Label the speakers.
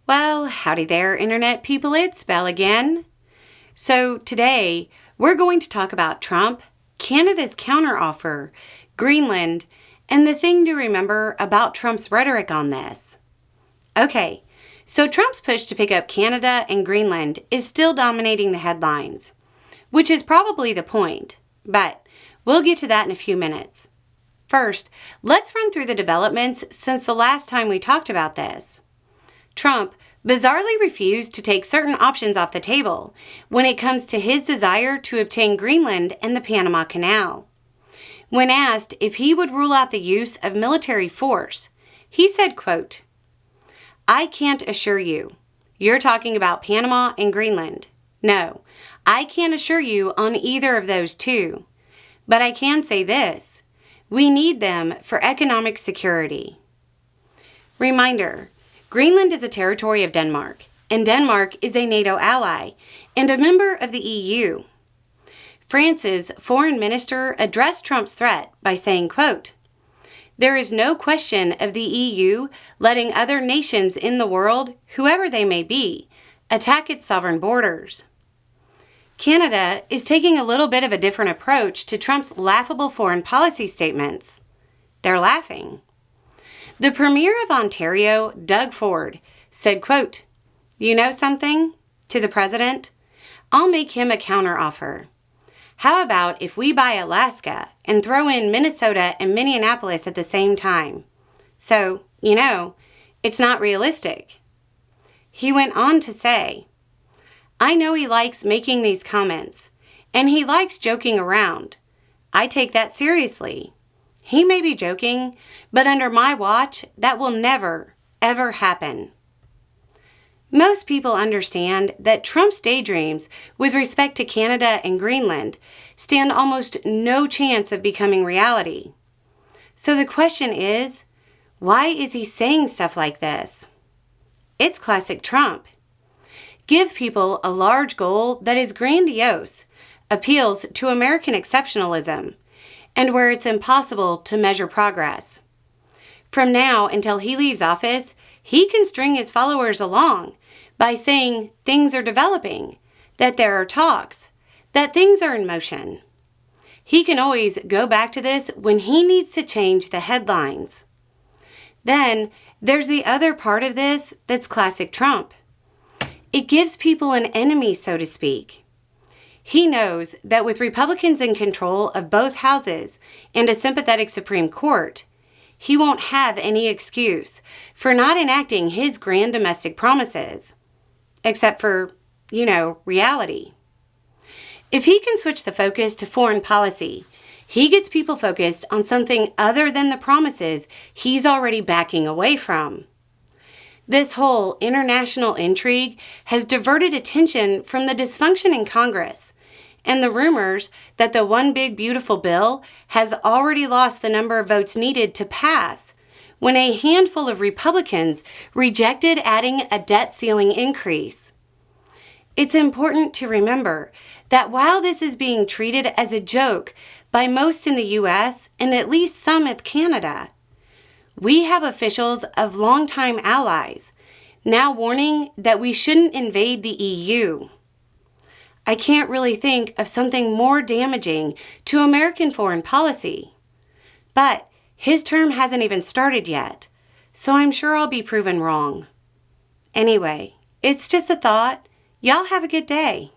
Speaker 1: Well, howdy there, Internet people. It's Belle again. So today, we're going to talk about Trump, Canada's counteroffer, Greenland, and the thing to remember about Trump's rhetoric on this. Okay, so Trump's push to pick up Canada and Greenland is still dominating the headlines, which is probably the point, but we'll get to that in a few minutes. First, let's run through the developments since the last time we talked about this. Trump bizarrely refused to take certain options off the table when it comes to his desire to obtain Greenland and the Panama Canal. When asked if he would rule out the use of military force, he said, quote, "I can't assure you. You're talking about Panama and Greenland. No, I can't assure you on either of those two. But I can say this. We need them for economic security." Reminder, Greenland is a territory of Denmark, and Denmark is a NATO ally and a member of the EU. France's foreign minister addressed Trump's threat by saying, quote, "There is no question of the EU letting other nations in the world, whoever they may be, attack its sovereign borders." Canada is taking a little bit of a different approach to Trump's laughable foreign policy statements. They're laughing. The Premier of Ontario, Doug Ford, said, quote, "You know something? To the President, I'll make him a counteroffer. How about if we buy Alaska and throw in Minnesota and Minneapolis at the same time? So, it's not realistic." He went on to say, "I know he likes making these comments, and he likes joking around. I take that seriously. He may be joking, but under my watch, that will never, ever happen." Most people understand that Trump's daydreams with respect to Canada and Greenland stand almost no chance of becoming reality. So the question is, why is he saying stuff like this? It's classic Trump. Give people a large goal that is grandiose, appeals to American exceptionalism, and where it's impossible to measure progress. From now until he leaves office, he can string his followers along by saying things are developing, that there are talks, that things are in motion. He can always go back to this when he needs to change the headlines. Then there's the other part of this that's classic Trump. It gives people an enemy, so to speak. He knows that with Republicans in control of both houses and a sympathetic Supreme Court, he won't have any excuse for not enacting his grand domestic promises, except for, reality. If he can switch the focus to foreign policy, he gets people focused on something other than the promises he's already backing away from. This whole international intrigue has diverted attention from the dysfunction in Congress and the rumors that the one big beautiful bill has already lost the number of votes needed to pass when a handful of Republicans rejected adding a debt ceiling increase. It's important to remember that while this is being treated as a joke by most in the U.S. and at least some of Canada, we have officials of longtime allies now warning that we shouldn't invade the EU. I can't really think of something more damaging to American foreign policy. But his term hasn't even started yet, so I'm sure I'll be proven wrong. Anyway, it's just a thought. Y'all have a good day.